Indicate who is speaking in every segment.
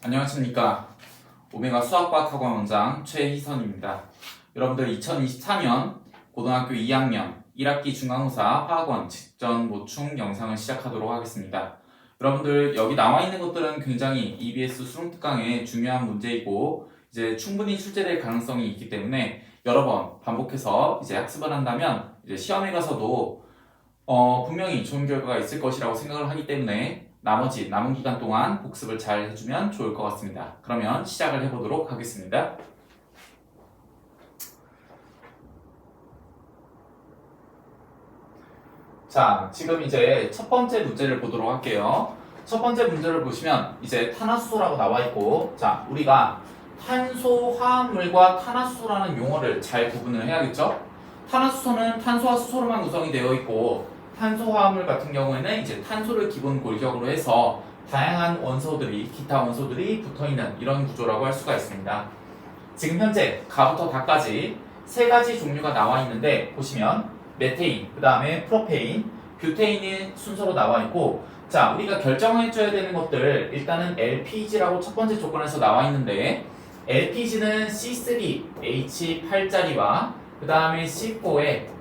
Speaker 1: 안녕하십니까. 오메가 수학과학 학원 원장 최희선입니다. 여러분들 2024년 고등학교 2학년 1학기 중간고사 화학원 직전 보충 영상을 시작하도록 하겠습니다. 여러분들 여기 나와 있는 것들은 굉장히 EBS 수능 특강의 중요한 문제이고 이제 충분히 출제될 가능성이 있기 때문에 여러 번 반복해서 이제 학습을 한다면 이제 시험에 가서도 분명히 좋은 결과가 있을 것이라고 생각을 하기 때문에 나머지 남은 기간 동안 복습을 잘 해주면 좋을 것 같습니다. 그러면 시작을 해보도록 하겠습니다. 자, 지금 이제 첫 번째 문제를 보도록 할게요. 첫 번째 문제를 보시면 이제 탄화수소라고 나와 있고, 자, 우리가 탄소 화합물과 탄화수소라는 용어를 잘 구분을 해야겠죠? 탄화수소는 탄소와 수소로만 구성이 되어 있고, 탄소화합물 같은 경우에는 이제 탄소를 기본 골격으로 해서 다양한 원소들이, 기타 원소들이 붙어있는 이런 구조라고 할 수가 있습니다. 지금 현재 가부터 다까지 세 가지 종류가 나와 있는데 보시면 메테인, 그 다음에 프로페인, 뷰테인이 순서로 나와 있고, 자, 우리가 결정해줘야 되는 것들 일단은 LPG라고 첫 번째 조건에서 나와 있는데 LPG는 C3H8짜리와 그 다음에 C4에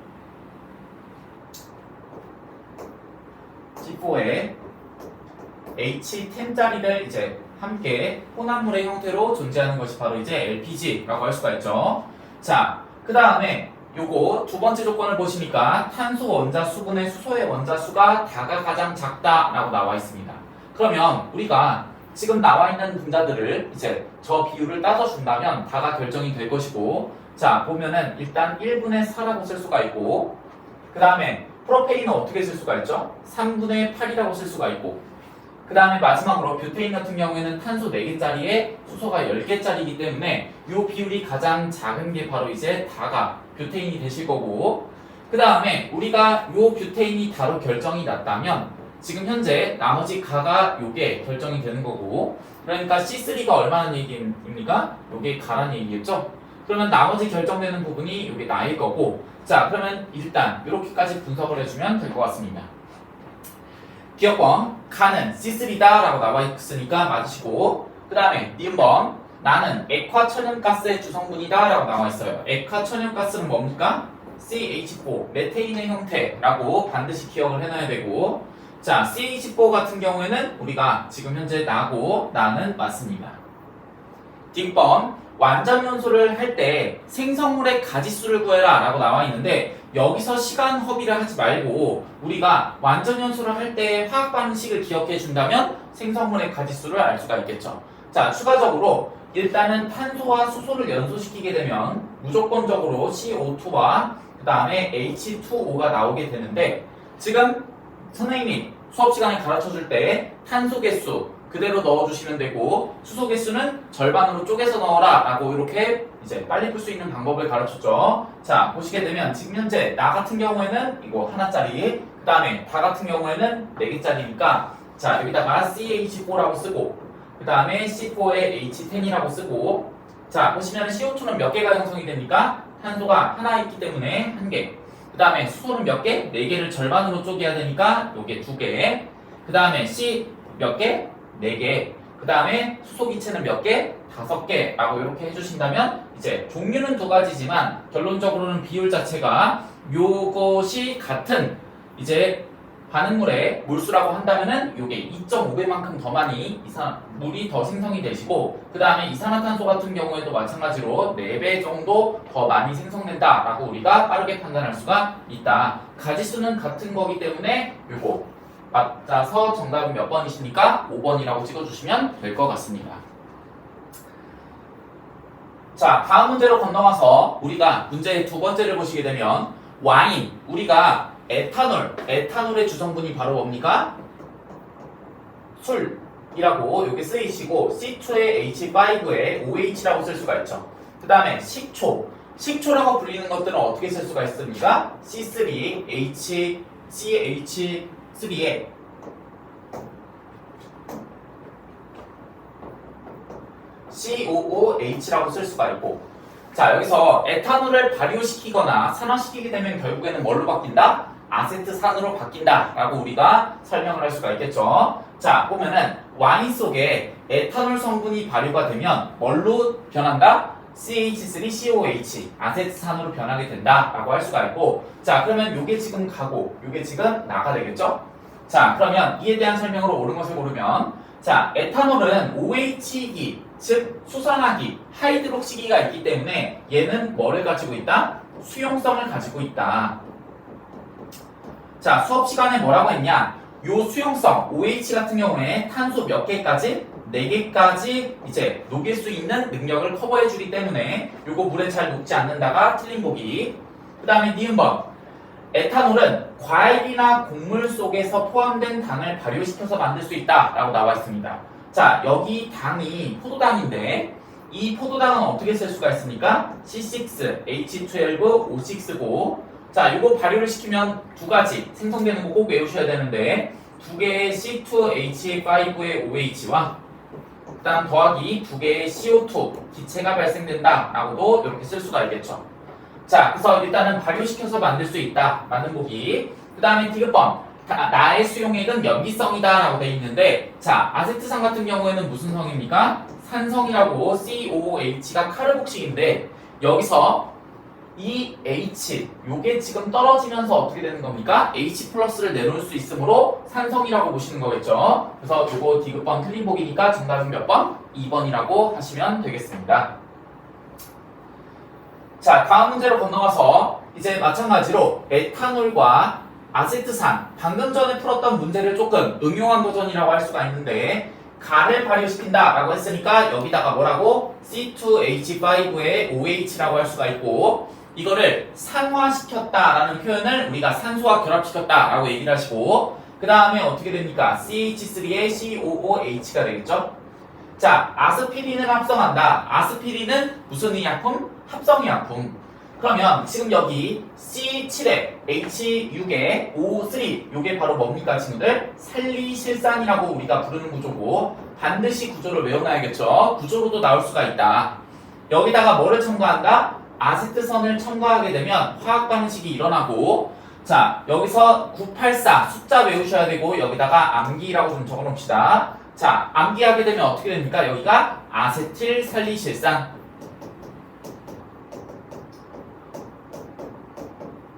Speaker 1: H10짜리를 이제 함께 혼합물의 형태로 존재하는 것이 바로 이제 LPG라고 할 수가 있죠. 자, 그 다음에 요거 두 번째 조건을 보시니까 탄소 원자 수분의 수소의 원자 수가 다가 가장 작다라고 나와 있습니다. 그러면 우리가 지금 나와 있는 분자들을 이제 저 비율을 따져준다면 다가 결정이 될 것이고, 자, 보면은 일단 1분의 4라고 쓸 수가 있고, 그 다음에 프로페인은 어떻게 쓸 수가 있죠? 3분의 8이라고 쓸 수가 있고, 그 다음에 마지막으로 뷰테인 같은 경우에는 탄소 4개짜리에 수소가 10개짜리이기 때문에 이 비율이 가장 작은 게 바로 이제 다가 뷰테인이 되실 거고, 그 다음에 우리가 이 뷰테인이 다로 결정이 났다면 지금 현재 나머지 가가 요게 결정이 되는 거고, 그러니까 C3가 얼마나 얘기입니까? 요게 가란 얘기겠죠? 그러면 나머지 결정되는 부분이 요게 나일 거고, 자, 그러면 일단 이렇게까지 분석을 해주면 될 것 같습니다. 기억번 가는 C3다 라고 나와 있으니까 맞으시고, 그 다음에 니은번 나는 액화천연가스의 주성분이다 라고 나와 있어요. 액화천연가스는 뭡니까? CH4 메테인의 형태라고 반드시 기억을 해놔야 되고, 자, CH4 같은 경우에는 우리가 지금 현재 나고 나는 맞습니다. 뒷번 완전연소를 할 때 생성물의 가지수를 구해라 라고 나와 있는데 여기서 시간 허비를 하지 말고 우리가 완전연소를 할 때 화학 반응식을 기억해 준다면 생성물의 가지수를 알 수가 있겠죠. 자, 추가적으로 일단은 탄소와 수소를 연소시키게 되면 무조건적으로 CO2와 그 다음에 H2O가 나오게 되는데, 지금 선생님이 수업 시간에 가르쳐 줄 때 탄소 개수 그대로 넣어주시면 되고 수소 개수는 절반으로 쪼개서 넣어라 라고 이렇게 이제 빨리 풀 수 있는 방법을 가르쳤죠. 자, 보시게 되면 지금 현재 나 같은 경우에는 이거 하나짜리, 그 다음에 다 같은 경우에는 4개짜리니까 자, 여기다가 CH4라고 쓰고 그 다음에 C4에 H10이라고 쓰고, 자, 보시면 CO2는 몇 개가 형성이 됩니까? 탄소가 하나 있기 때문에 1개, 그 다음에 수소는 몇 개? 4개를 절반으로 쪼개야 되니까 요게 2개, 그 다음에 C 몇 개? 4개, 그 다음에 수소기체는 몇 개? 5개 라고 이렇게 해주신다면 이제 종류는 2가지지만 결론적으로는 비율 자체가 요것이 같은 이제 반응물의 몰수라고 한다면은 요게 2.5배만큼 더 많이 물이 더 생성이 되시고, 그 다음에 이산화탄소 같은 경우에도 마찬가지로 4배 정도 더 많이 생성된다 라고 우리가 빠르게 판단할 수가 있다. 가지수는 같은 거기 때문에 요거 맞아서 정답은 몇 번이십니까? 5번이라고 찍어주시면 될 것 같습니다. 자, 다음 문제로 건너가서 우리가 문제의 두 번째를 보시게 되면 와인, 우리가 에탄올의 주성분이 바로 뭡니까? 술이라고 여기 쓰이시고 C2에 H5에 OH라고 쓸 수가 있죠. 그 다음에 식초라고 불리는 것들은 어떻게 쓸 수가 있습니까? C3H3에 COOH라고 쓸 수가 있고, 자, 여기서 에탄올을 발효시키거나 산화시키게 되면 결국에는 뭘로 바뀐다? 아세트산으로 바뀐다라고 우리가 설명을 할 수가 있겠죠. 자, 보면은 와인 속에 에탄올 성분이 발효가 되면 뭘로 변한다? CH3COH 아세트산으로 변하게 된다라고 할 수가 있고, 자, 그러면 요게 지금 가고 요게 지금 나가 되겠죠? 자, 그러면 이에 대한 설명으로 옳은 것을 고르면, 자, 에탄올은 OH기, 즉 수산화기, 하이드록시기가 있기 때문에 얘는 뭐를 가지고 있다? 수용성을 가지고 있다. 자, 수업 시간에 뭐라고 했냐? 요 수용성 OH 같은 경우에 탄소 몇 개까지? 4개까지 이제 녹일 수 있는 능력을 커버해 주기 때문에 요거 물에 잘 녹지 않는다가 틀린 보기. 그 다음에 니은번, 에탄올은 과일이나 곡물 속에서 포함된 당을 발효시켜서 만들 수 있다 라고 나와 있습니다. 자, 여기 당이 포도당인데 이 포도당은 어떻게 쓸 수가 있습니까? C6H12O6고, 자, 이거 발효를 시키면 두 가지 생성되는 거 꼭 외우셔야 되는데, 두 개의 C2H5의 OH와 그 다음 더하기 두 개의 CO2 기체가 발생된다 라고도 이렇게 쓸 수가 있겠죠. 자, 그래서 일단은 발효시켜서 만들 수 있다 맞는 보기. 그 다음에 디귿번, 나의 수용액은 염기성이다 라고 되어 있는데, 자, 아세트산 같은 경우에는 무슨 성입니까? 산성이라고, COOH가 카르복식인데 여기서 이 H 요게 지금 떨어지면서 어떻게 되는 겁니까? H 플러스를 내놓을 수 있으므로 산성이라고 보시는 거겠죠. 그래서 요거 디귿번 틀린 보기니까 정답은 몇 번? 2번이라고 하시면 되겠습니다. 자, 다음 문제로 건너가서 이제 마찬가지로 에탄올과 아세트산, 방금 전에 풀었던 문제를 조금 응용한 버전이라고 할 수가 있는데, 가를 발효시킨다 라고 했으니까 여기다가 뭐라고? C2H5의 OH라고 할 수가 있고, 이거를 산화시켰다 라는 표현을 우리가 산소와 결합시켰다 라고 얘기를 하시고, 그 다음에 어떻게 됩니까? CH3의 COOH가 되겠죠? 자, 아스피린을 합성한다. 아스피린은 무슨 의약품? 합성의약품. 그러면 지금 여기 C7에 H6에 O3 요게 바로 뭡니까 친구들? 살리실산이라고 우리가 부르는 구조고, 반드시 구조를 외워놔야겠죠. 구조로도 나올 수가 있다. 여기다가 뭐를 첨가한다? 아세트선을 첨가하게 되면 화학 반응식이 일어나고, 자, 여기서 984 숫자 외우셔야 되고 여기다가 암기라고 좀 적어 놓읍시다. 자, 암기하게 되면 어떻게 됩니까? 여기가 아세틸 살리실산.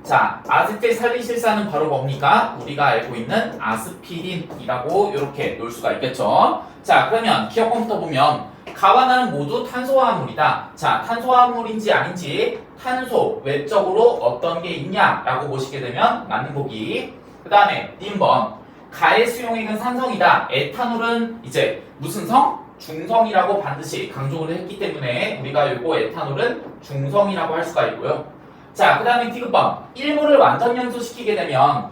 Speaker 1: 자, 아세틸 살리실산은 바로 뭡니까? 우리가 알고 있는 아스피린이라고 이렇게 놓을 수가 있겠죠. 자, 그러면 기억 컴퓨터 보면 가와 나는 모두 탄소화합물이다. 자, 탄소화합물인지 아닌지 탄소 외적으로 어떤 게 있냐라고 보시게 되면 맞는 보기. 그 다음에 D번, 가의 수용액은 산성이다. 에탄올은 이제 무슨 성? 중성이라고 반드시 강조를 했기 때문에 우리가 요거 에탄올은 중성이라고 할 수가 있고요. 자, 그 다음에 D번, 1몰을 완전 연소시키게 되면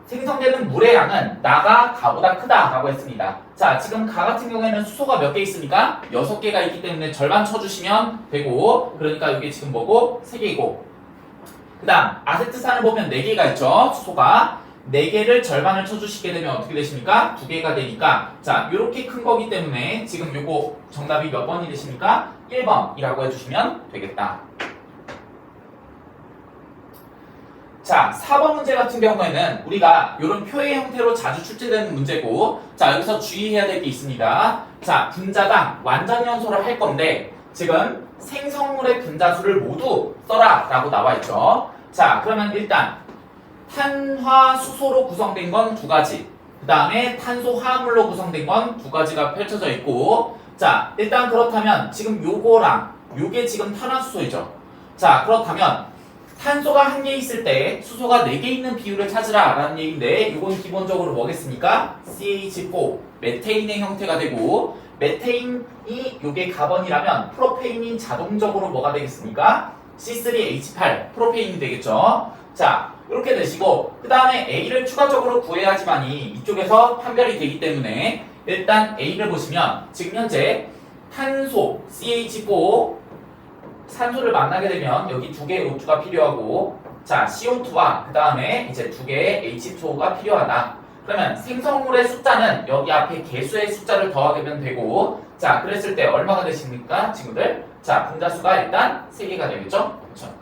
Speaker 1: 생성되는 물의 양은 나가 가보다 크다 라고 했습니다. 자, 지금 가 같은 경우에는 수소가 몇 개 있습니까? 6개가 있기 때문에 절반 쳐주시면 되고, 그러니까 이게 지금 뭐고? 3개이고, 그 다음 아세트산을 보면 4개가 있죠. 수소가 4개를 절반을 쳐주시게 되면 어떻게 되십니까? 2개가 되니까, 자, 요렇게 큰 거기 때문에 지금 요거 정답이 몇 번이 되십니까? 1번이라고 해주시면 되겠다. 자, 4번 문제 같은 경우에는 우리가 이런 표의 형태로 자주 출제되는 문제고, 자, 여기서 주의해야 될 게 있습니다. 자, 분자당 완전 연소를 할 건데 지금 생성물의 분자수를 모두 써라 라고 나와 있죠. 자, 그러면 일단 탄화수소로 구성된 건 2가지, 그 다음에 탄소화합물로 구성된 건 2가지가 펼쳐져 있고, 자, 일단 그렇다면 지금 요거랑 요게 지금 탄화수소이죠. 자, 그렇다면 탄소가 1개 있을 때 수소가 4개 있는 비율을 찾으라 라는 얘기인데, 이건 기본적으로 뭐겠습니까? CH4 메테인의 형태가 되고, 메테인이 요게 가번이라면 프로페인이 자동적으로 뭐가 되겠습니까? C3H8 프로페인이 되겠죠. 자, 이렇게 되시고, 그 다음에 A를 추가적으로 구해야지만이 이쪽에서 판별이 되기 때문에 일단 A를 보시면 지금 현재 탄소 CH4 산소를 만나게 되면 여기 2개의 O2가 필요하고, 자, CO2와 그 다음에 이제 2개의 H2O가 필요하다. 그러면 생성물의 숫자는 여기 앞에 개수의 숫자를 더하면 되고, 자, 그랬을 때 얼마가 되십니까 친구들? 자, 분자수가 일단 3개가 되겠죠? 그렇죠.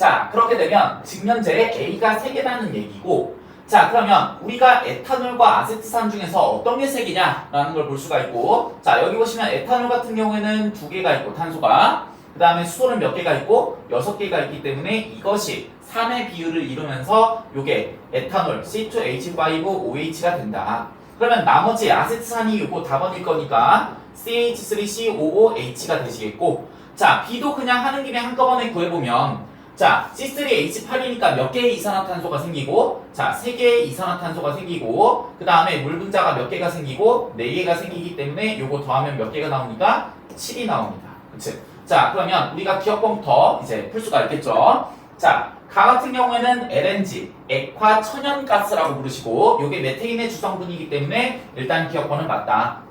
Speaker 1: 자, 그렇게 되면 직면제 A가 3개라는 얘기고, 자, 그러면 우리가 에탄올과 아세트산 중에서 어떤 게 3개냐라는 걸 볼 수가 있고, 자, 여기 보시면 에탄올 같은 경우에는 2개가 있고, 탄소가, 그 다음에 수소는 몇 개가 있고, 6개가 있기 때문에 이것이 3의 비율을 이루면서 요게 에탄올 C2H5OH가 된다. 그러면 나머지 아세트산이 요거 답안일 거니까 CH3COOH가 되시겠고, 자, B도 그냥 하는 김에 한꺼번에 구해보면, 자, C3H8이니까 몇 개의 이산화탄소가 생기고, 자, 3개의 이산화탄소가 생기고, 그 다음에 물 분자가 몇 개가 생기고, 4개가 생기기 때문에 요거 더하면 몇 개가 나오니까 7이 나옵니다. 그치? 자, 그러면 우리가 기억법부터 이제 풀 수가 있겠죠? 자, 가 같은 경우에는 LNG, 액화천연가스라고 부르시고, 요게 메테인의 주성분이기 때문에 일단 기억법은 맞다.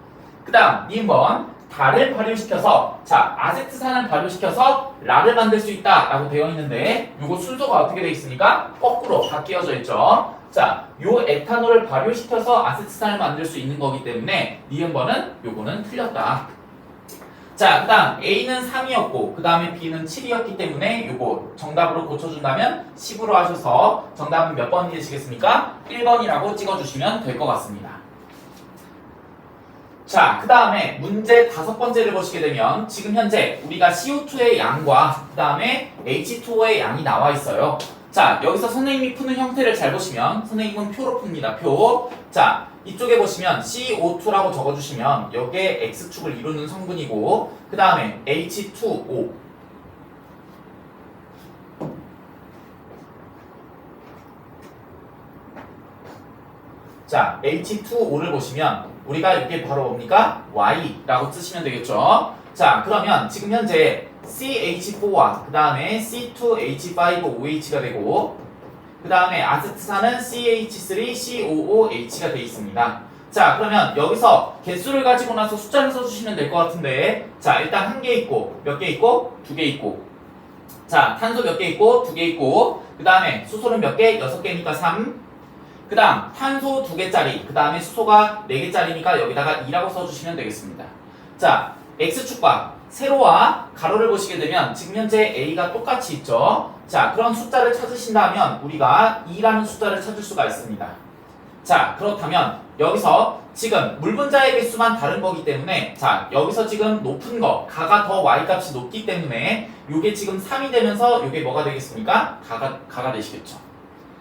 Speaker 1: 그 다음, 니은번 달을 발효시켜서, 자, 아세트산을 발효시켜서 라를 만들 수 있다 라고 되어 있는데, 요거 순서가 어떻게 되어 있습니까? 거꾸로 바뀌어져 있죠. 자, 요 에탄올을 발효시켜서 아세트산을 만들 수 있는 거기 때문에 니은번은 요거는 틀렸다. 자, 그 다음 A는 3이었고 그 다음에 B는 7이었기 때문에 요거 정답으로 고쳐준다면 10으로 하셔서 정답은 몇 번이 되시겠습니까? 1번이라고 찍어주시면 될 것 같습니다. 자, 그 다음에 문제 5번째를 보시게 되면 지금 현재 우리가 CO2의 양과 그 다음에 H2O의 양이 나와 있어요. 자, 여기서 선생님이 푸는 형태를 잘 보시면 선생님은 표로 풉니다. 표. 자, 이쪽에 보시면 CO2라고 적어주시면 여기에 X축을 이루는 성분이고 그 다음에 H2O 자, H2O를 보시면 우리가 이게 바로 뭡니까? Y라고 쓰시면 되겠죠? 자, 그러면 지금 현재 CH4와 그 다음에 C2H5OH가 되고 그 다음에 아세트산은 CH3COOH가 되어 있습니다. 자, 그러면 여기서 개수를 가지고 나서 숫자를 써주시면 될 것 같은데 자, 일단 한 개 있고 몇 개 있고 2개 있고 자, 탄소 몇 개 있고 2개 있고 그 다음에 수소는 몇 개? 6개니까 3 그 다음 탄소 2개짜리 그 다음에 수소가 4개짜리니까 여기다가 2라고 써주시면 되겠습니다. 자, X축과 세로와 가로를 보시게 되면 지금 현재 A가 똑같이 있죠. 자, 그런 숫자를 찾으신다면 우리가 2라는 숫자를 찾을 수가 있습니다. 자, 그렇다면 여기서 지금 물 분자의 개수만 다른 거기 때문에 자, 여기서 지금 높은 거 가가 더 Y값이 높기 때문에 요게 지금 3이 되면서 요게 뭐가 되겠습니까? 가가 되시겠죠.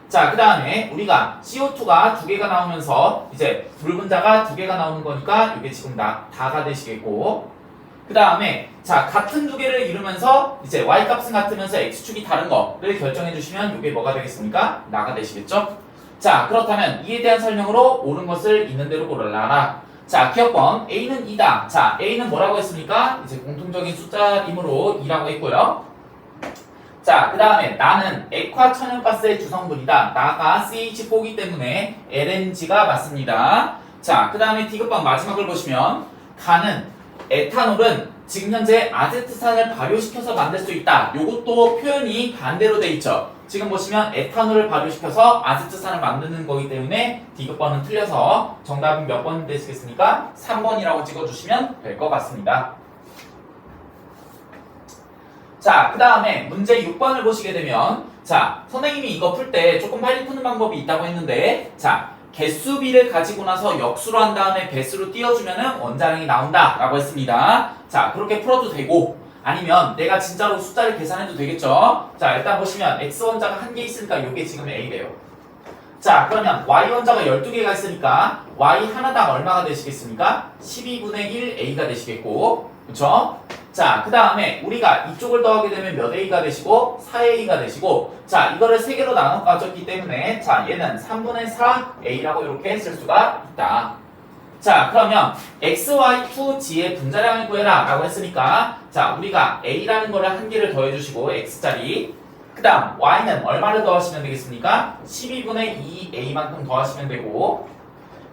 Speaker 1: 자, 그 다음에 우리가 CO2가 2개가 나오면서 이제 물 분자가 2개가 나오는 거니까 이게 지금 다가 되시겠고 그 다음에 자, 같은 2개를 이루면서 이제 Y값은 같으면서 X축이 다른 거를 결정해 주시면 이게 뭐가 되겠습니까? 나가 되시겠죠? 자, 그렇다면 이에 대한 설명으로 옳은 것을 있는 대로 고르라. 자, 기억번 A는 2다. 자, A는 뭐라고 했습니까? 이제 공통적인 숫자이므로 2라고 했고요. 자, 그 다음에 나는 액화천연가스의 주성분이다. 나가 CH4이기 때문에 LNG가 맞습니다. 자, 그 다음에 디귿번 마지막을 보시면 가는 에탄올은 지금 현재 아세트산을 발효시켜서 만들 수 있다. 요것도 표현이 반대로 돼 있죠. 지금 보시면 에탄올을 발효시켜서 아세트산을 만드는 거기 때문에 디귿번은 틀려서 정답은 몇 번 되시겠습니까? 3번이라고 찍어주시면 될 것 같습니다. 자, 그 다음에 문제 6번을 보시게 되면 자, 선생님이 이거 풀 때 조금 빨리 푸는 방법이 있다고 했는데 자, 개수비를 가지고 나서 역수로 한 다음에 배수로 띄워주면 원자량이 나온다 라고 했습니다. 자, 그렇게 풀어도 되고 아니면 내가 진짜로 숫자를 계산해도 되겠죠. 자, 일단 보시면 X원자가 1개 있으니까 요게 지금 A래요. 자, 그러면 Y원자가 12개가 있으니까 Y 하나당 얼마가 되시겠습니까? 12분의 1 A가 되시겠고 그쵸? 자, 그 다음에 우리가 이쪽을 더하게 되면 몇 A가 되시고 4A가 되시고 자, 이거를 3개로 나눠 가졌기 때문에 자, 얘는 3분의 4 A라고 이렇게 쓸 수가 있다. 자, 그러면 XY2G의 분자량을 구해라 라고 했으니까 자, 우리가 A라는 거를 한 개를 더해주시고 X짜리 그 다음 Y는 얼마를 더하시면 되겠습니까? 12분의 2A만큼 더하시면 되고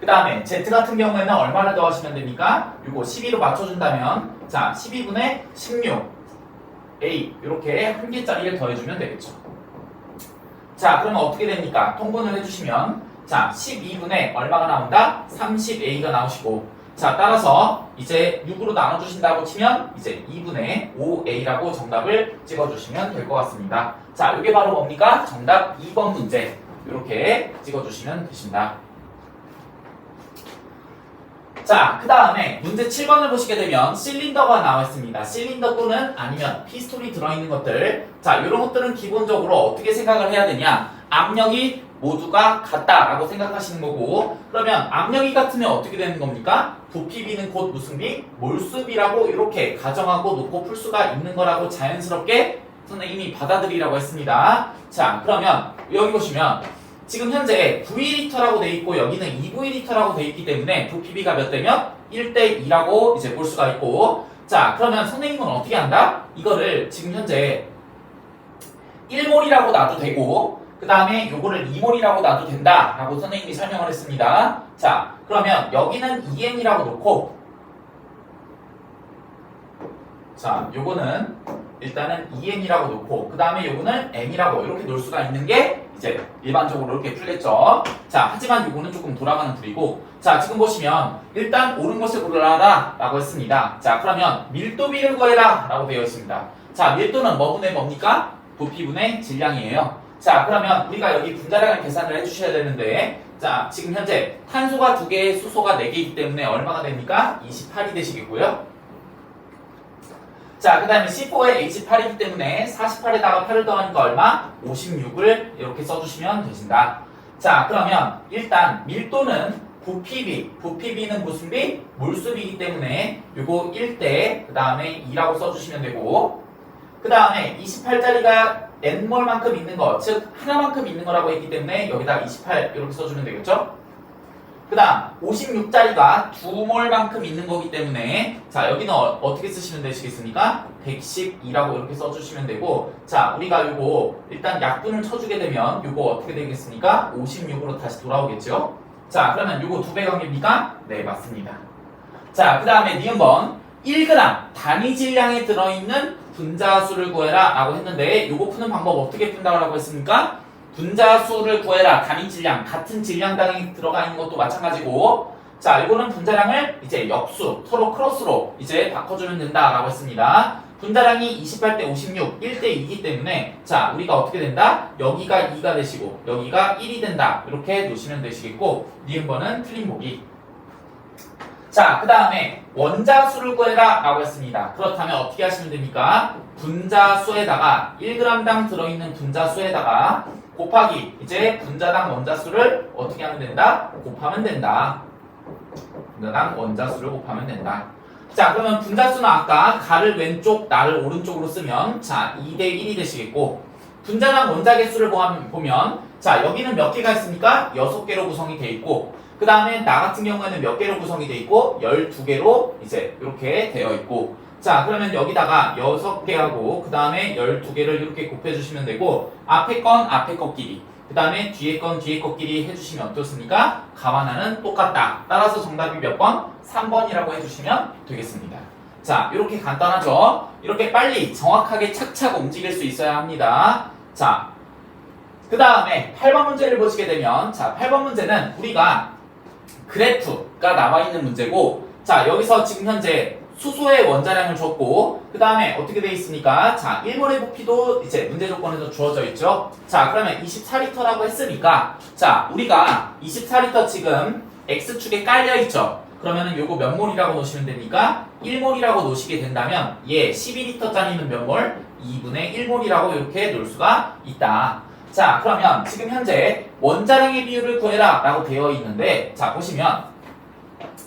Speaker 1: 그 다음에 Z 같은 경우에는 얼마를 더하시면 됩니까? 이거 12로 맞춰준다면 자, 12분의 16 A 이렇게 한 개짜리를 더해주면 되겠죠. 자, 그러면 어떻게 됩니까? 통분을 해주시면 자, 12분의 얼마가 나온다? 30A가 나오시고 자, 따라서 이제 6으로 나눠주신다고 치면 이제 2분의 5a라고 정답을 찍어주시면 될 것 같습니다. 자, 이게 바로 뭡니까? 정답 2번 문제. 이렇게 찍어주시면 되십니다. 자, 그 다음에 문제 7번을 보시게 되면 실린더가 나와 있습니다. 실린더 또는 아니면 피스톨이 들어있는 것들. 자, 이런 것들은 기본적으로 어떻게 생각을 해야 되냐? 압력이 모두가 같다라고 생각하시는 거고, 그러면 압력이 같으면 어떻게 되는 겁니까? 부피비는 곧 무슨 비? 몰수비라고 이렇게 가정하고 놓고 풀 수가 있는 거라고 자연스럽게 선생님이 받아들이라고 했습니다. 자, 그러면 여기 보시면 지금 현재 9리터라고 돼 있고 여기는 2리터라고 돼 있기 때문에 부피비가 몇 대면 1대2라고 이제 볼 수가 있고, 자, 그러면 선생님은 어떻게 한다? 이거를 지금 현재 1몰이라고 놔도 되고 그 다음에 요거를 2몰이라고 놔도 된다 라고 선생님이 설명을 했습니다. 자, 그러면 여기는 2m이라고 놓고, 자, 요거는 일단은 2m이라고 놓고 그 다음에 요거는 m이라고 이렇게 놓을 수가 있는 게 이제 일반적으로 이렇게 풀겠죠. 자, 하지만 요거는 조금 돌아가는 풀이고, 자, 지금 보시면 일단 옳은 것을 고르라 라고 했습니다. 자, 그러면 밀도비를 구해라 라고 되어 있습니다. 자, 밀도는 뭐분의 뭡니까? 부피분의 질량이에요. 자, 그러면 우리가 여기 분자량을 계산을 해주셔야 되는데, 자, 지금 현재 탄소가 2개, 수소가 4개이기 때문에 얼마가 됩니까? 28이 되시겠고요. 자, 그 다음에 C4에 H8이기 때문에 48에다가 8을 더하니까 얼마? 56을 이렇게 써주시면 되신다. 자, 그러면 일단 밀도는 부피비는 무슨 비? 몰수비이기 때문에 요거 1대 그 다음에 2라고 써주시면 되고, 그 다음에 28짜리가 n몰만큼 있는 거, 즉 하나만큼 있는 거라고 했기 때문에 여기다 28 이렇게 써주면 되겠죠? 그 다음 56짜리가 2몰만큼 있는 거기 때문에 자, 여기는 어떻게 쓰시면 되시겠습니까? 112라고 이렇게 써주시면 되고, 자, 우리가 요거 일단 약분을 쳐주게 되면 요거 어떻게 되겠습니까? 56으로 다시 돌아오겠죠? 자, 그러면 요거 2배 관계입니까? 네, 맞습니다. 자, 그 다음에 니은번 1g 단위 질량에 들어있는 분자수를 구해라 라고 했는데, 요거 푸는 방법 어떻게 푼다고 했습니까? 분자수를 구해라, 단위 질량, 같은 질량당이 들어가 있는 것도 마찬가지고, 자, 이거는 분자량을 이제 역수, 서로 크로스로 이제 바꿔주면 된다라고 했습니다. 분자량이 28대 56, 1대 2이기 때문에, 자, 우리가 어떻게 된다? 여기가 2가 되시고, 여기가 1이 된다. 이렇게 놓으시면 되시겠고, 니은번은 틀린 보기. 자, 그 다음에 원자수를 구해라 라고 했습니다. 그렇다면 어떻게 하시면 됩니까? 분자수에다가 1g당 들어있는 분자수에다가 곱하기 이제 분자당 원자수를 어떻게 하면 된다? 곱하면 된다. 분자당 원자수를 곱하면 된다. 자, 그러면 분자수는 아까 가를 왼쪽, 나를 오른쪽으로 쓰면 자, 2대 1이 되시겠고, 분자당 원자 개수를 보면 자, 여기는 몇 개가 있습니까? 6개로 구성이 돼 있고, 그 다음에 나 같은 경우에는 몇 개로 구성이 돼 있고 12개로 이제 이렇게 되어 있고, 자, 그러면 여기다가 6개하고 그 다음에 12개를 이렇게 곱해주시면 되고, 앞에 건 앞에 것끼리 그 다음에 뒤에 건 뒤에 것끼리 해주시면 어떻습니까? 가만하는 똑같다. 따라서 정답이 몇 번? 3번이라고 해주시면 되겠습니다. 자, 이렇게 간단하죠? 이렇게 빨리 정확하게 착착 움직일 수 있어야 합니다. 자, 그 다음에 8번 문제를 보시게 되면, 자, 8번 문제는 우리가 그래프가 나와 있는 문제고, 자, 여기서 지금 현재 수소의 원자량을 줬고, 그 다음에 어떻게 돼 있습니까? 자, 1몰의 부피도 이제 문제 조건에서 주어져 있죠. 자, 그러면 24리터라고 했으니까, 자, 우리가 24리터 지금 X축에 깔려 있죠. 그러면은 요거 몇 몰이라고 놓으시면 됩니까? 1몰이라고 놓으시게 된다면 얘 12리터짜리는 몇 몰? 2분의 1몰이라고 이렇게 놓을 수가 있다. 자, 그러면 지금 현재 원자량의 비율을 구해라 라고 되어 있는데, 자, 보시면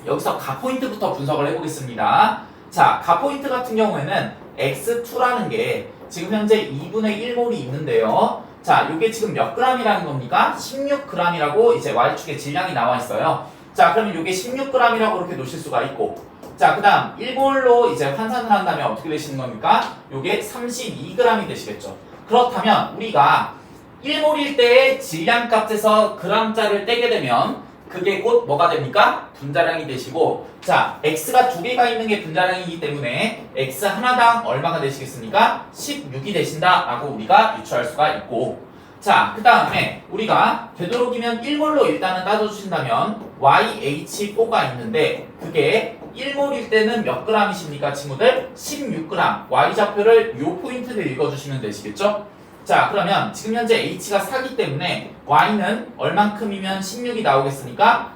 Speaker 1: 여기서 가포인트부터 분석을 해보겠습니다. 자, 가포인트 같은 경우에는 X2라는 게 지금 현재 2분의 1몰이 있는데요. 자, 이게 지금 몇 g이라는 겁니까? 16g이라고 이제 Y축에 질량이 나와 있어요. 자, 그러면 이게 16g이라고 이렇게 놓으실 수가 있고, 자, 그 다음 1몰로 이제 환산을 한다면 어떻게 되시는 겁니까? 이게 32g이 되시겠죠. 그렇다면 우리가 1몰일 때의 질량값에서 g자를 떼게 되면 그게 곧 뭐가 됩니까? 분자량이 되시고, 자, x가 2개가 있는 게 분자량이기 때문에 x 하나당 얼마가 되시겠습니까? 16이 되신다 라고 우리가 유추할 수가 있고, 자, 그 다음에 우리가 되도록이면 1몰로 일단은 따져주신다면 YH4가 있는데 그게 1몰일 때는 몇 g이십니까 친구들? 16g. Y좌표를 요 포인트를 읽어주시면 되시겠죠? 자, 그러면 지금 현재 H가 4기 때문에 Y는 얼만큼이면 16이 나오겠습니까?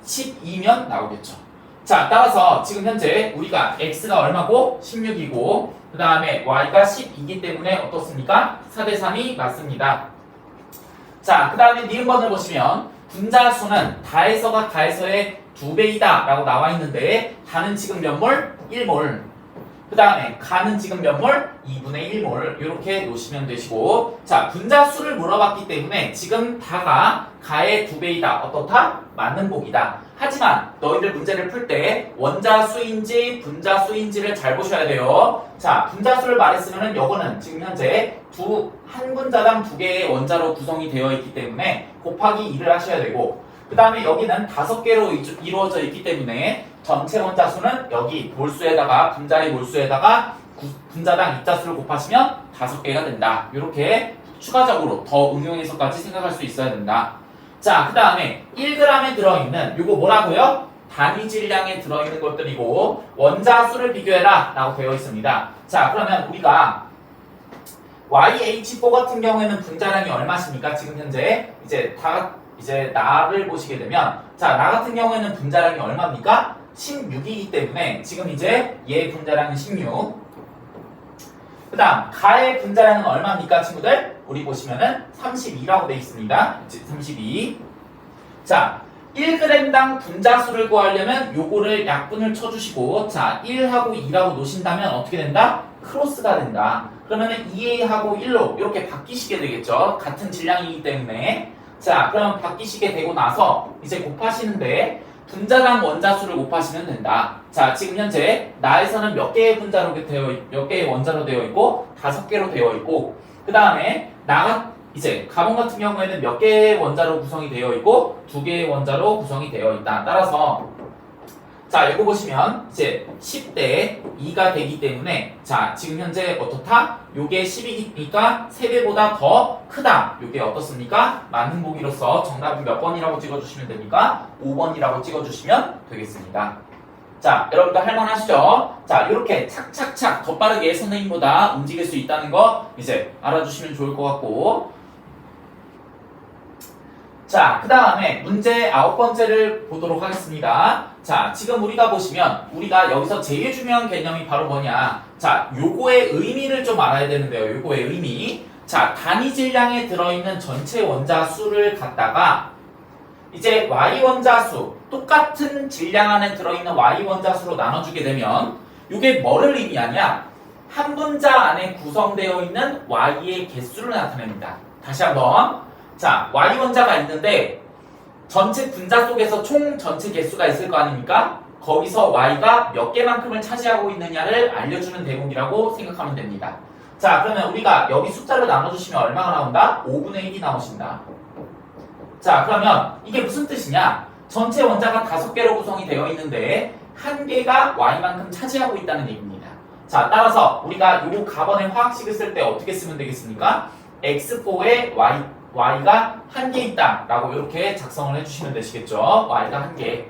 Speaker 1: 12면 나오겠죠. 자, 따라서 지금 현재 우리가 X가 얼마고? 16이고 그 다음에 Y가 10이기 때문에 어떻습니까? 4대3이 맞습니다. 자, 그 다음에 니은번을 보시면 분자수는 다에서가 다에서의 2배이다 라고 나와 있는데 다는 지금 몇 몰? 1몰. 그 다음에 가는 지금 몇 몰? 2분의 1몰. 이렇게 놓으시면 되시고 자, 분자수를 물어봤기 때문에 지금 다가 가의 2배이다. 어떻다? 맞는 복이다. 하지만 너희들 문제를 풀 때 원자수인지 분자수인지를 잘 보셔야 돼요. 자, 분자수를 말했으면은 요거는 지금 현재 한 분자당 2개의 원자로 구성이 되어 있기 때문에 곱하기 2를 하셔야 되고 그 다음에 여기는 5개로 이루어져 있기 때문에 전체 원자수는 여기 몰수에다가 분자의 몰수에다가 분자당 입자수를 곱하시면 5개가 된다. 이렇게 추가적으로 더 응용해서까지 생각할 수 있어야 된다. 자, 그 다음에 1g에 들어있는 요거 뭐라고요? 단위 질량에 들어있는 것들이고 원자수를 비교해라 라고 되어 있습니다. 자, 그러면 우리가 YH4 같은 경우에는 분자량이 얼마십니까? 지금 현재 이제 나를 보시게 되면 자, 나 같은 경우에는 분자량이 얼마입니까? 16이기 때문에 지금 이제 얘의 분자량은 16. 그 다음 가의 분자량은 얼마입니까 친구들? 우리 보시면은 32라고 되어 있습니다. 32. 자, 1g당 분자수를 구하려면 요거를 약분을 쳐주시고 자, 1하고 2라고 놓으신다면 어떻게 된다? 크로스가 된다. 그러면은 2A하고 1로 이렇게 바뀌시게 되겠죠. 같은 질량이기 때문에. 자, 그럼 바뀌시게 되고 나서 이제 곱하시는데 분자당 원자수를 곱하시면 된다. 자, 지금 현재 나에서는 몇 개의 몇 개의 원자로 되어 있고 5개로 되어 있고 그 다음에 이제 가본 같은 경우에는 몇 개의 원자로 구성이 되어 있고 2개의 원자로 구성이 되어 있다. 따라서 자, 이거 보시면 이제 10대 2가 되기 때문에 자, 지금 현재 어떻다? 요게 10이니까 3배보다 더 크다. 요게 어떻습니까? 맞는 보기로서 정답은 몇 번이라고 찍어주시면 됩니까? 5번이라고 찍어주시면 되겠습니다. 자, 여러분들 할만하시죠? 자, 이렇게 착착착 더 빠르게 선생님보다 움직일 수 있다는 거 이제 알아주시면 좋을 것 같고 자, 그 다음에 문제 9번째를 보도록 하겠습니다. 자, 지금 우리가 보시면 우리가 여기서 제일 중요한 개념이 바로 뭐냐 자, 요거의 의미를 좀 알아야 되는데요. 요거의 의미 자, 단위 질량에 들어있는 전체 원자수를 갖다가 이제 Y 원자수 똑같은 질량 안에 들어있는 Y 원자수로 나눠주게 되면 이게 뭐를 의미하냐 한 분자 안에 구성되어 있는 Y의 개수를 나타냅니다. 다시 한번 자, Y 원자가 있는데 전체 분자 속에서 총 전체 개수가 있을 거 아닙니까? 거기서 Y가 몇 개만큼을 차지하고 있느냐를 알려주는 대목이라고 생각하면 됩니다. 자, 그러면 우리가 여기 숫자를 나눠주시면 얼마가 나온다? 5분의 1이 나오신다. 자, 그러면 이게 무슨 뜻이냐? 전체 원자가 5개로 구성이 되어 있는데 한 개가 Y만큼 차지하고 있다는 얘기입니다. 자, 따라서 우리가 요 가번의 화학식을 쓸 때 어떻게 쓰면 되겠습니까? X4에 Y가 한 개 있다 라고 이렇게 작성을 해주시면 되시겠죠. Y가 한 개.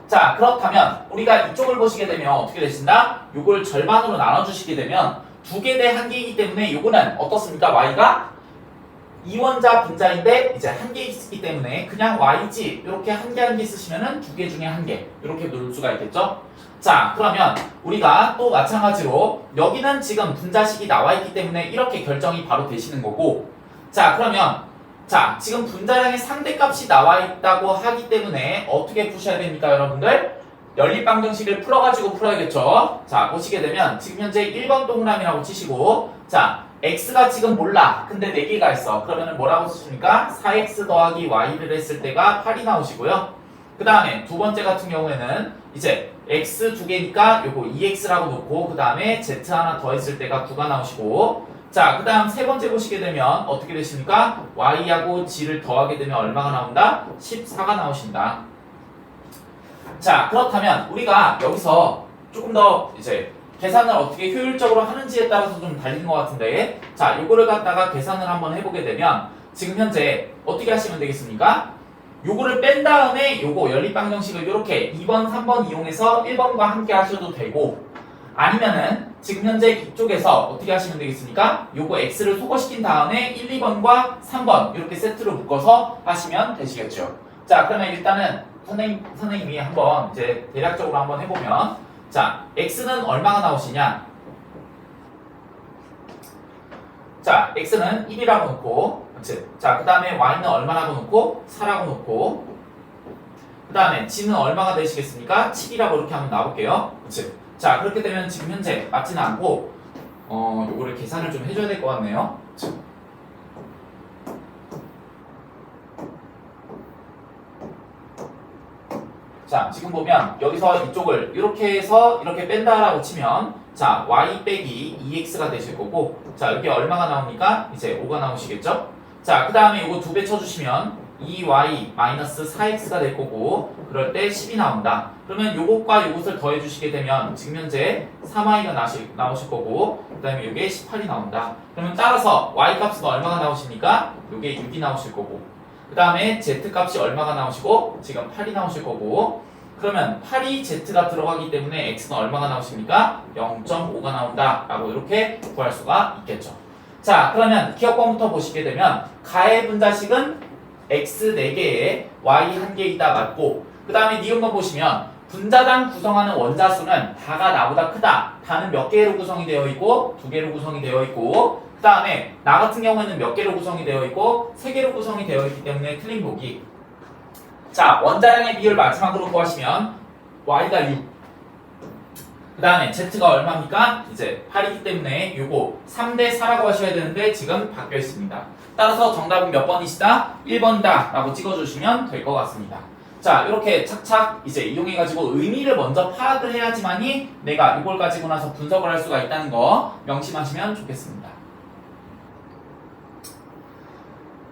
Speaker 1: 자, 그렇다면 우리가 이쪽을 보시게 되면 어떻게 되신다? 요걸 절반으로 나눠주시게 되면 2개 대 1개이기 때문에 요거는 어떻습니까? Y가 2원자 분자인데 이제 한 개 있기 때문에 그냥 Y지 이렇게 한 개 쓰시면은 2개 중에 1개 이렇게 놓을 수가 있겠죠. 자, 그러면 우리가 또 마찬가지로 여기는 지금 분자식이 나와 있기 때문에 이렇게 결정이 바로 되시는 거고 자, 그러면 자, 지금 분자량의 상대값이 나와 있다고 하기 때문에 어떻게 푸셔야 됩니까, 여러분들? 연립방정식을 풀어가지고 풀어야겠죠. 자, 보시게 되면 지금 현재 1번 동그라미라고 치시고 자, x가 지금 몰라. 근데 4개가 있어. 그러면 뭐라고 쓰십니까? 4x 더하기 y를 했을 때가 8이 나오시고요. 그 다음에 두 번째 같은 경우에는 이제 x 2개니까 요거 2x라고 놓고 그 다음에 z 하나 더 했을 때가 9가 나오시고 자, 그 다음 세 번째 보시게 되면 어떻게 되십니까? y하고 g를 더하게 되면 얼마가 나온다? 14가 나오신다. 자, 그렇다면 우리가 여기서 조금 더 이제 계산을 어떻게 효율적으로 하는지에 따라서 좀 달린 것 같은데, 자, 요거를 갖다가 계산을 한번 해보게 되면 지금 현재 어떻게 하시면 되겠습니까? 요거를 뺀 다음에 요거 연립방정식을 이렇게 2번, 3번 이용해서 1번과 함께 하셔도 되고, 아니면은 지금 현재 이쪽에서 어떻게 하시면 되겠습니까? 요거 x를 소거시킨 다음에 1, 2번과 3번 이렇게 세트로 묶어서 하시면 되시겠죠. 자, 그러면 일단은 선생님이 한번 이제 대략적으로 한번 해보면, 자, x는 얼마가 나오시냐? 자, x는 1이라고 놓고, 그치? 자, 그 다음에 y는 얼마라고 놓고, 4라고 놓고, 그 다음에 g는 얼마가 되시겠습니까? 7이라고 이렇게 한번 놔볼게요. 그치? 자, 그렇게 되면 지금 현재 맞지는 않고, 요거를 계산을 좀 해줘야 될 것 같네요. 그치? 자, 지금 보면 여기서 이쪽을 이렇게 해서 이렇게 뺀다라고 치면, 자, y 빼기 2x가 되실 거고, 자, 여기 얼마가 나옵니까? 이제 5가 나오시겠죠? 자, 그 다음에 이거 2배 쳐주시면 2y 마이너스 4x가 될 거고, 그럴 때 10이 나온다. 그러면 요것과 요것을 더해 주시게 되면 지금 현재 3y가 나오실 거고, 그 다음에 요게 18이 나온다. 그러면 따라서 y 값은 얼마가 나오십니까? 요게 6이 나오실 거고, 그 다음에 z 값이 얼마가 나오시고, 지금 8이 나오실 거고, 그러면 8이 z가 들어가기 때문에 x는 얼마가 나오십니까? 0.5가 나온다 라고 이렇게 구할 수가 있겠죠. 자, 그러면 기억번부터 보시게 되면 가의 분자식은 x 4개에 y 1개이다 맞고, 그 다음에 니은번 보시면 분자당 구성하는 원자수는 다가 나보다 크다. 다는 몇 개로 구성이 되어 있고 2개로 구성이 되어 있고, 그 다음에 나 같은 경우에는 몇 개로 구성이 되어 있고 3개로 구성이 되어 있기 때문에 틀린 보기. 자, 원자량의 비율 마지막으로 구하시면 y가 6, 그 다음에 z가 얼마입니까? 이제 8이기 때문에 요거 3대 4라고 하셔야 되는데 지금 바뀌어 있습니다. 따라서 정답은 몇 번이시다? 1번이다 라고 찍어주시면 될 것 같습니다. 자, 이렇게 착착 이제 이용해가지고 의미를 먼저 파악을 해야지만이 내가 이걸 가지고 나서 분석을 할 수가 있다는 거 명심하시면 좋겠습니다.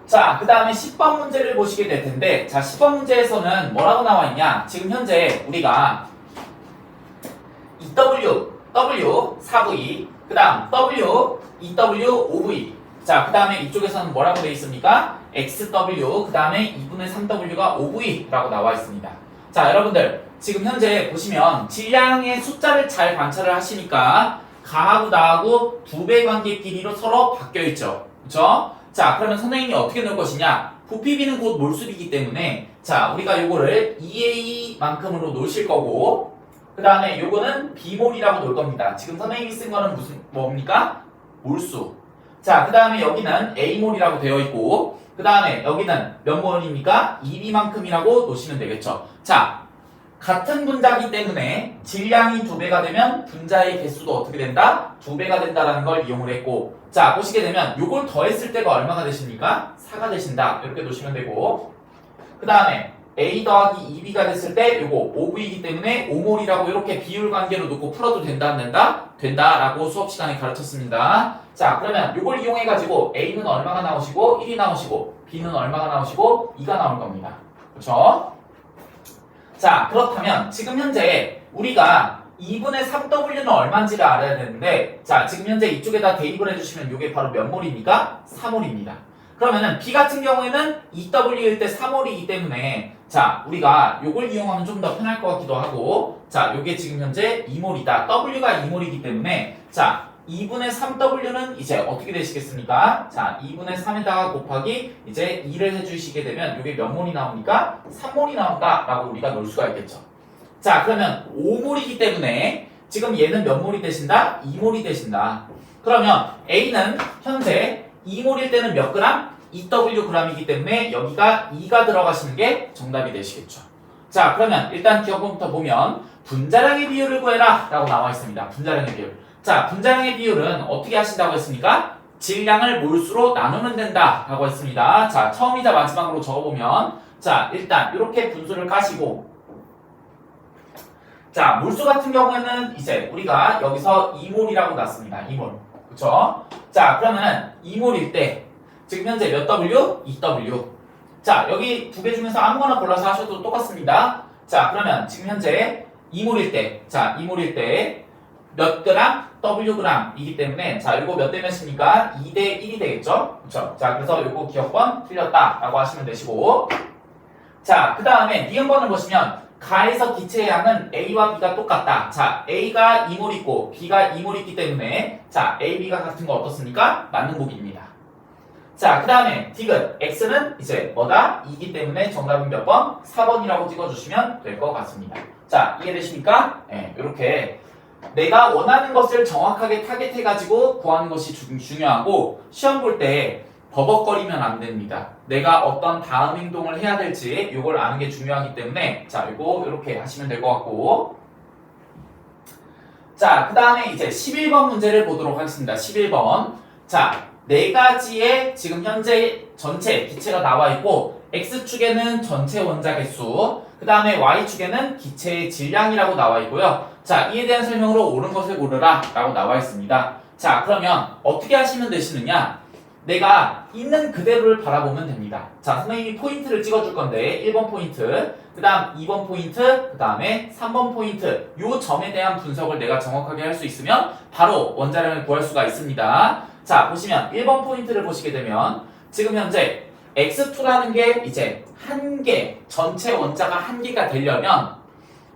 Speaker 1: 자, 그 다음에 10번 문제를 보시게 될 텐데, 자, 10번 문제에서는 뭐라고 나와 있냐? 지금 현재 우리가 EW, W 4V, 그 다음 W, EW 5V. 자, 그 다음에 이쪽에서는 뭐라고 되어 있습니까? XW, 그 다음에 2분의 3W가 5V라고 나와 있습니다. 자, 여러분들, 지금 현재 보시면 질량의 숫자를 잘 관찰을 하시니까 가하고 나하고 2배 관계 끼리로 서로 바뀌어 있죠. 그쵸? 자, 그러면 선생님이 어떻게 넣을 것이냐? 부피비는 곧 몰수비이기 때문에, 자, 우리가 요거를 2A만큼으로 놓으실 거고, 그 다음에 요거는 비몰이라고 놓을 겁니다. 지금 선생님이 쓴 거는 뭡니까? 몰수. 자, 그 다음에 여기는 A몰이라고 되어 있고, 그 다음에 여기는 몇 몰입니까? 2B만큼이라고 놓으시면 되겠죠. 자, 같은 분자이기 때문에 질량이 2배가 되면 분자의 개수도 어떻게 된다? 2배가 된다라는 걸 이용을 했고, 자, 보시게 되면 요걸 더했을 때가 얼마가 되십니까? 4가 되신다. 이렇게 놓으시면 되고, 그 다음에 A 더하기 2B가 됐을 때 요거 5V이기 때문에 5몰이라고 이렇게 비율 관계로 놓고 풀어도 된다 안 된다? 된다라고 수업 시간에 가르쳤습니다. 자, 그러면 요걸 이용해가지고 A는 얼마가 나오시고 1이 나오시고 B는 얼마가 나오시고 2가 나올 겁니다. 그렇죠? 자, 그렇다면 지금 현재 우리가 2분의 3W는 얼마인지를 알아야 되는데, 자, 지금 현재 이쪽에다 대입을 해주시면 이게 바로 몇 몰입니까? 4몰입니다. 그러면은 B 같은 경우에는 2W일 때 3몰이기 때문에, 자, 우리가 요걸 이용하면 좀 더 편할 것 같기도 하고, 자, 요게 지금 현재 2몰이다. W가 2몰이기 때문에, 자, 2분의 3W는 이제 어떻게 되시겠습니까? 자, 2분의 3에다가 곱하기 이제 2를 해주시게 되면 요게 몇 몰이 나옵니까? 3몰이 나온다라고 우리가 놓을 수가 있겠죠. 자, 그러면 5몰이기 때문에 지금 얘는 몇 몰이 되신다? 2몰이 되신다. 그러면 A는 현재 2몰일 때는 몇 그램? 2W g이기 때문에 여기가 2가 들어가시는 게 정답이 되시겠죠. 자, 그러면 일단 기억부터 보면 분자량의 비율을 구해라 라고 나와 있습니다. 분자량의 비율. 자, 분자량의 비율은 어떻게 하신다고 했습니까? 질량을 몰수로 나누면 된다 라고 했습니다. 자, 처음이자 마지막으로 적어보면, 자, 일단 이렇게 분수를 까시고, 자, 몰수 같은 경우에는 이제 우리가 여기서 2몰이라고 놨습니다. 2몰. 그쵸? 자, 그러면은 2몰일 때 지금 현재 몇 W? 2W. 자, 여기 두 개 중에서 아무거나 골라서 하셔도 똑같습니다. 자, 그러면 지금 현재 2몰일 때, 자, 2몰일 때 몇 그램? Wg이기 때문에 자 이거 몇 대 몇입니까? 2대 1이 되겠죠? 그렇죠? 자 그래서 이거 기억번 틀렸다라고 하시면 되시고 자 그 다음에 니은번을 보시면 가에서 기체의 양은 A와 B가 똑같다. 자 A가 2몰 있고 B가 2몰 있기 때문에 자 A, B가 같은 거 어떻습니까? 맞는 보기입니다. 자 그 다음에 디귿 X는 이제 뭐다? 2이기 때문에 정답은 몇 번? 4번이라고 찍어주시면 될 것 같습니다. 자 이해되십니까? 네, 이렇게 내가 원하는 것을 정확하게 타겟해가지고 구하는 것이 중요하고 시험 볼 때 버벅거리면 안 됩니다. 내가 어떤 다음 행동을 해야 될지 이걸 아는 게 중요하기 때문에 자 이거 이렇게 하시면 될 것 같고 자 그 다음에 이제 11번 문제를 보도록 하겠습니다. 11번 자 네 가지의 지금 현재 전체 기체가 나와 있고 X축에는 전체 원자 개수 그 다음에 Y축에는 기체의 질량이라고 나와 있고요. 자 이에 대한 설명으로 옳은 것을 고르라 라고 나와 있습니다. 자 그러면 어떻게 하시면 되시느냐 내가 있는 그대로를 바라보면 됩니다. 자 선생님이 포인트를 찍어줄 건데 1번 포인트 그 다음 2번 포인트 그 다음에 3번 포인트 요 점에 대한 분석을 내가 정확하게 할 수 있으면 바로 원자량을 구할 수가 있습니다. 자 보시면 1번 포인트를 보시게 되면 지금 현재 X2라는 게 이제 한 개 전체 원자가 한 개가 되려면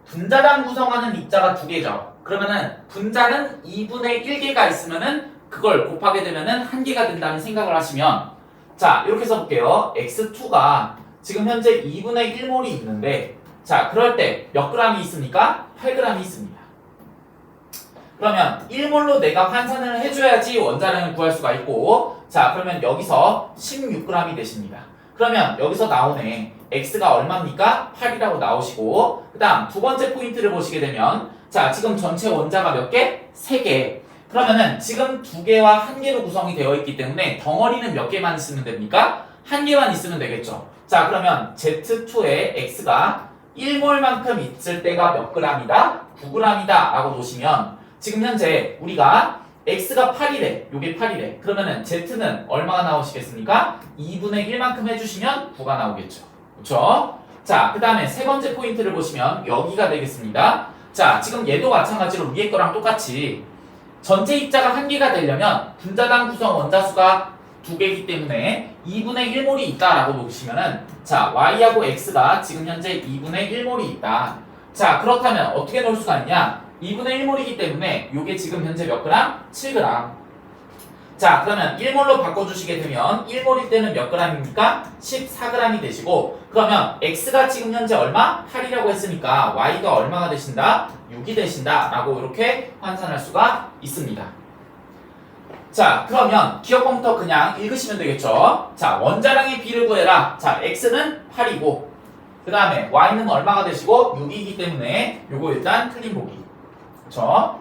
Speaker 1: 분자당 구성하는 입자가 두 개죠. 그러면은 분자는 2분의 1개가 있으면은 그걸 곱하게 되면은 한 개가 된다는 생각을 하시면 자 이렇게 써볼게요. X2가 지금 현재 2분의 1몰이 있는데 자 그럴 때 몇 g이 있습니까? 8g이 있습니다. 그러면 1몰로 내가 환산을 해줘야지 원자량을 구할 수가 있고 자 그러면 여기서 16g이 되십니다. 그러면 여기서 나오네 X가 얼마입니까? 8이라고 나오시고 그 다음 두 번째 포인트를 보시게 되면 자 지금 전체 원자가 몇 개? 3개 그러면은 지금 2개와 1개로 구성이 되어 있기 때문에 덩어리는 몇 개만 있으면 됩니까? 1개만 있으면 되겠죠. 자 그러면 Z2의 X가 1몰만큼 있을 때가 몇 g이다? 9g이다 라고 보시면 지금 현재 우리가 X가 8이래 요게 8이래 그러면은 Z는 얼마가 나오시겠습니까? 2분의 1만큼 해주시면 9가 나오겠죠. 그렇죠? 자 그 다음에 세 번째 포인트를 보시면 여기가 되겠습니다. 자 지금 얘도 마찬가지로 위에 거랑 똑같이 전체 입자가 한 개가 되려면 분자당 구성 원자수가 2개이기 때문에 2분의 1몰이 있다라고 보시면은 자 Y하고 X가 지금 현재 2분의 1몰이 있다. 자 그렇다면 어떻게 놓을 수가 있냐 2분의 1몰이기 때문에 이게 지금 현재 몇 그램? 7g. 자 그러면 1몰로 바꿔주시게 되면 1몰일 때는 몇 g입니까? 14g이 되시고 그러면 X가 지금 현재 얼마? 8이라고 했으니까 Y가 얼마가 되신다? 6이 되신다 라고 이렇게 환산할 수가 있습니다. 자 그러면 기억부터 그냥 읽으시면 되겠죠. 자 원자량의 B를 구해라. 자 X는 8이고 그 다음에 Y는 얼마가 되시고 6이기 때문에 요거 일단 틀린 보기. 그쵸?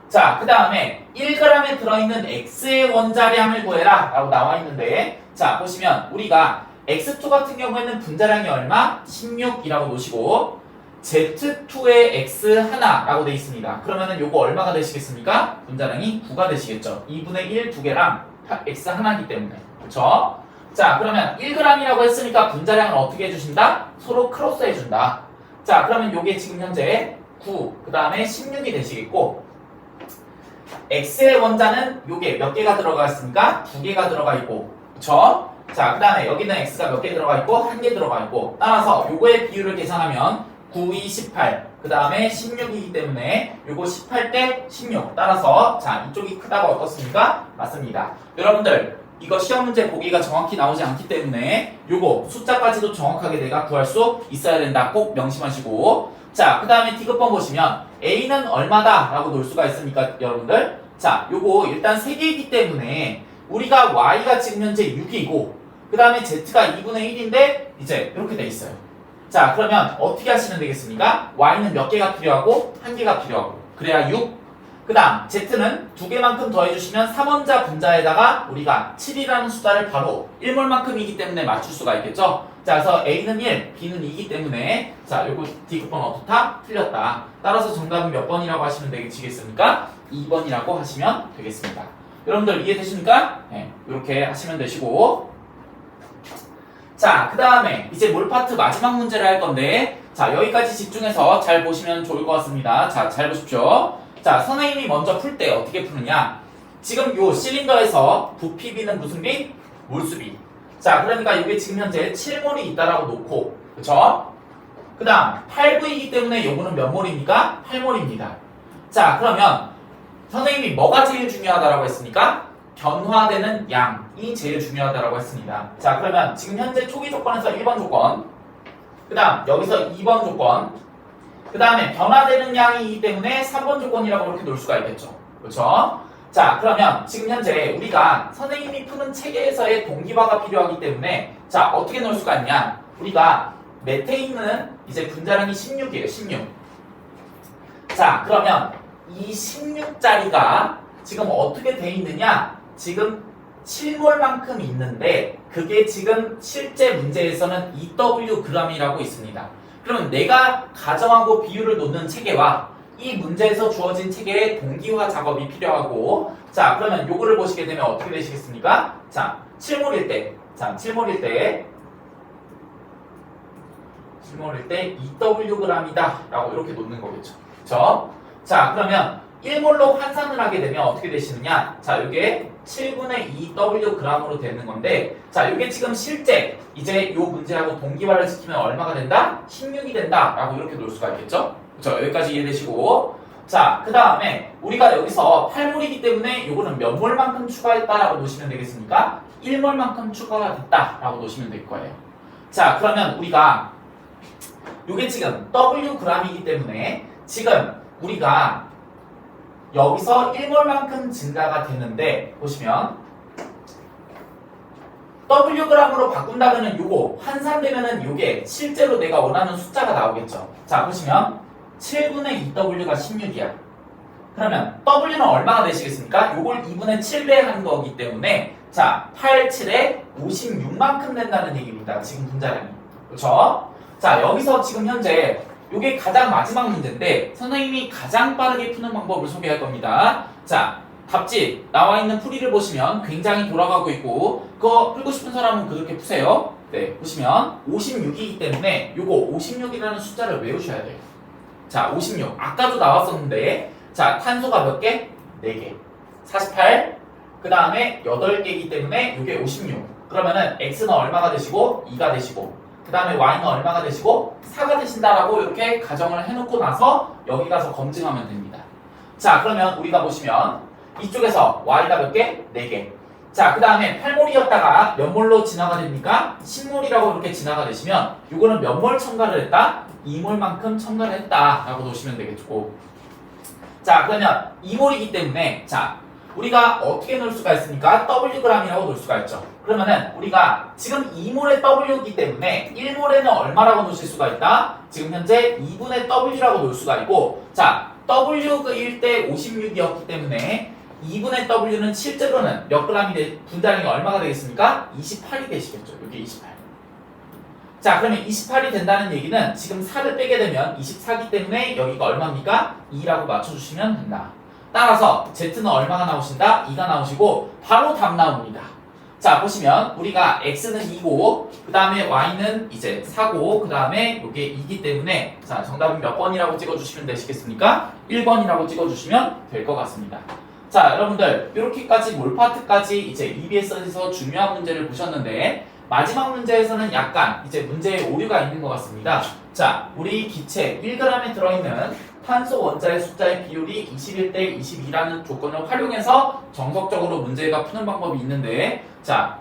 Speaker 1: 자, 그 다음에 1g에 들어있는 X의 원자량을 구해라 라고 나와 있는데 자, 보시면 우리가 X2 같은 경우에는 분자량이 얼마? 16이라고 놓으시고 Z2의 X1라고 되어 있습니다. 그러면은 요거 얼마가 되시겠습니까? 분자량이 9가 되시겠죠. 2분의 1 두 개랑 X1이기 때문에. 그쵸? 자, 그러면 1g이라고 했으니까 분자량을 어떻게 해주신다? 서로 크로스 해준다. 자, 그러면 요게 지금 현재 9, 그 다음에 16이 되시겠고 X의 원자는 요게 몇 개가 들어가 있습니까? 2개가 들어가 있고 그쵸? 자, 그 다음에 여기는 X가 몇 개 들어가 있고 1개 들어가 있고 따라서 요거의 비율을 계산하면 9, 2, 18 그 다음에 16이기 때문에 요거 18대 16 따라서 자 이쪽이 크다가 어떻습니까? 맞습니다. 여러분들 이거 시험 문제 보기가 정확히 나오지 않기 때문에 요거 숫자까지도 정확하게 내가 구할 수 있어야 된다. 꼭 명심하시고 자, 그 다음에 T급번 보시면 A는 얼마다 라고 놓을 수가 있습니까 여러분들? 자, 요거 일단 3개이기 때문에 우리가 Y가 지금 현재 6이고 그 다음에 Z가 2분의 1인데 이제 이렇게 돼 있어요. 자, 그러면 어떻게 하시면 되겠습니까? Y는 몇 개가 필요하고 1개가 필요하고 그래야 6 그 다음 Z는 2개만큼 더해주시면 3원자 분자에다가 우리가 7이라는 숫자를 바로 1몰만큼이기 때문에 맞출 수가 있겠죠? 자, 그래서 A는 1, B는 2이기 때문에 자, 요거 D급번 어떻다? 틀렸다. 따라서 정답은 몇 번이라고 하시면 되겠습니까? 2번이라고 하시면 되겠습니다. 여러분들 이해되십니까? 네, 이렇게 하시면 되시고 자, 그 다음에 이제 몰파트 마지막 문제를 할 건데 자, 여기까지 집중해서 잘 보시면 좋을 것 같습니다. 자, 잘 보십시오. 자, 선생님이 먼저 풀 때 어떻게 푸느냐? 지금 요 실린더에서 부피비는 무슨 비? 몰수비. 자, 그러니까 이게 지금 현재 7몰이 있다라고 놓고, 그쵸? 그 다음 8V이기 때문에 요거는 몇 몰입니까? 8몰입니다. 자, 그러면 선생님이 뭐가 제일 중요하다라고 했습니까? 견화되는 양이 제일 중요하다라고 했습니다. 자, 그러면 지금 현재 초기 조건에서 1번 조건, 그 다음 여기서 2번 조건, 그 다음에 변화되는 양이기 때문에 3번 조건이라고 이렇게 놓을 수가 있겠죠. 그렇죠? 자, 그러면 지금 현재 우리가 선생님이 푸는 체계에서의 동기화가 필요하기 때문에 자, 어떻게 놓을 수가 있냐? 우리가 메테인은 이제 분자량이 16이에요. 16. 자, 그러면 이 16짜리가 지금 어떻게 돼 있느냐? 지금 7몰만큼 있는데 그게 지금 실제 문제에서는 2W g이라고 있습니다. 그러면 내가 가정하고 비율을 놓는 체계와 이 문제에서 주어진 체계의 동기화 작업이 필요하고, 자, 그러면 요거를 보시게 되면 어떻게 되시겠습니까? 자, 7몰일 때, 자, 7몰일 때 2W g이다 라고 이렇게 놓는 거겠죠. 그쵸? 자, 그러면 1몰로 환산을 하게 되면 어떻게 되시느냐? 자, 이게 7분의 2W g으로 되는 건데, 자, 이게 지금 실제 이제 요 문제하고 동기화를 시키면 얼마가 된다? 16이 된다 라고 이렇게 놓을 수가 있겠죠? 그쵸? 여기까지 이해되시고, 자, 그 다음에 우리가 여기서 8몰이기 때문에 요거는 몇 몰만큼 추가했다라고 놓으시면 되겠습니까? 1몰만큼 추가가 됐다라고 놓으시면 될 거예요. 자, 그러면 우리가 요게 지금 W g이기 때문에 지금 우리가 여기서 1몰만큼 증가가 되는데, 보시면 Wg으로 바꾼다면은 요거 환산되면은 요게 실제로 내가 원하는 숫자가 나오겠죠. 자, 보시면 7분의 2W가 16이야. 그러면 W는 얼마가 되시겠습니까? 요걸 2분의 7배 한 거기 때문에 자, 8, 7에 56만큼 된다는 얘기입니다. 지금 분자량이. 그렇죠? 자, 여기서 지금 현재 요게 가장 마지막 문제인데 선생님이 가장 빠르게 푸는 방법을 소개할 겁니다. 자, 답지 나와 있는 풀이를 보시면 굉장히 돌아가고 있고 그거 풀고 싶은 사람은 그렇게 푸세요. 네, 보시면 56이기 때문에 요거 56이라는 숫자를 외우셔야 돼요. 자, 56 아까도 나왔었는데 자, 탄소가 몇 개? 4개 48 그 다음에 8개이기 때문에 요게 56 그러면은 X는 얼마가 되시고 2가 되시고 그 다음에 Y는 얼마가 되시고 4가 되신다라고 이렇게 가정을 해놓고 나서 여기 가서 검증하면 됩니다. 자, 그러면 우리가 보시면 이쪽에서 Y가 몇 개? 4개. 자, 그 다음에 8몰이었다가 몇 몰로 진화가 됩니까? 10몰이라고 이렇게 진화가 되시면 이거는 몇 몰 첨가를 했다? 2몰만큼 첨가를 했다라고 놓으시면 되겠고, 자, 그러면 2몰이기 때문에 자, 우리가 어떻게 놓을 수가 있습니까? Wg이라고 놓을 수가 있죠. 그러면은 우리가 지금 2몰의 W이기 때문에 1몰에는 얼마라고 놓으실 수가 있다? 지금 현재 2분의 W라고 놓을 수가 있고, 자, W일 때 56이었기 때문에 2분의 W는 실제로는 몇 g이 분자량이 얼마가 되겠습니까? 28이 되시겠죠. 여기 28. 자, 그러면 28이 된다는 얘기는 지금 4를 빼게 되면 24기 때문에 여기가 얼마입니까? 2라고 맞춰주시면 된다. 따라서 Z는 얼마가 나오신다? 2가 나오시고 바로 답 나옵니다. 자, 보시면 우리가 X는 2고 그 다음에 Y는 이제 4고 그 다음에 이게 2기 때문에 자, 정답은 몇 번이라고 찍어주시면 되시겠습니까? 1번이라고 찍어주시면 될 것 같습니다. 자, 여러분들 이렇게까지 몰파트까지 이제 EBS에서 중요한 문제를 보셨는데 마지막 문제에서는 약간 이제 문제에 오류가 있는 것 같습니다. 자, 우리 기체 1g에 들어있는 탄소 원자의 숫자의 비율이 21대 22라는 조건을 활용해서 정석적으로 문제가 푸는 방법이 있는데, 자,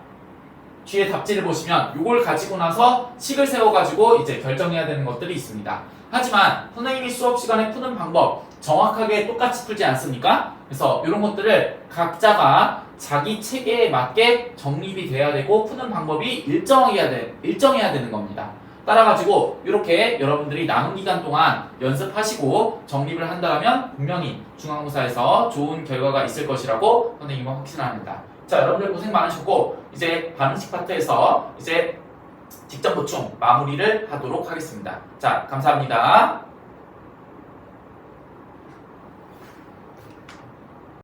Speaker 1: 뒤에 답지를 보시면 이걸 가지고 나서 식을 세워가지고 이제 결정해야 되는 것들이 있습니다. 하지만 선생님이 수업 시간에 푸는 방법 정확하게 똑같이 풀지 않습니까? 그래서 이런 것들을 각자가 자기 체계에 맞게 정립이 돼야 되고 푸는 방법이 일정해야 되는 겁니다. 따라가지고 이렇게 여러분들이 남은 기간 동안 연습하시고 정립을 한다면 분명히 중간고사에서 좋은 결과가 있을 것이라고 선생님은 확신합니다. 자, 여러분들 고생 많으셨고 이제 반응식 파트에서 이제 직접 보충 마무리를 하도록 하겠습니다. 자, 감사합니다.